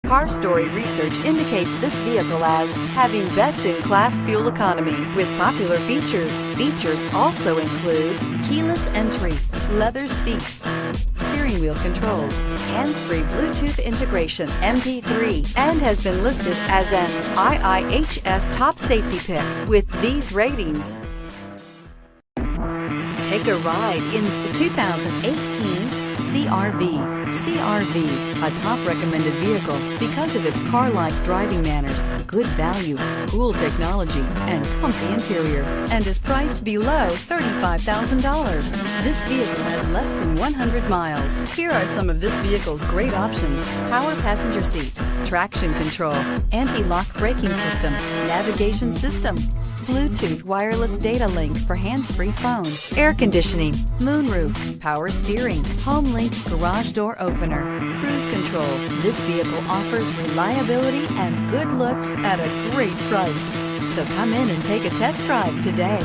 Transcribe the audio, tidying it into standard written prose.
Car Story research indicates this vehicle as having best-in-class fuel economy with popular features. Features also include keyless entry, leather seats, steering wheel controls, hands-free Bluetooth integration, MP3, and has been listed as an IIHS top safety pick with these ratings. Take a ride in the 2018 CR-V. CR-V, a top recommended vehicle because of its car-like driving manners, good value, cool technology, and comfy interior, and is priced below $35,000. This vehicle has less than 100 miles. Here are some of this vehicle's great options: power passenger seat, traction control, anti-lock braking system, navigation system, Bluetooth wireless data link for hands-free phone, air conditioning, moonroof, power steering, home link garage door opener, cruise control. This vehicle offers reliability and good looks at a great price. So come in and take a test drive today.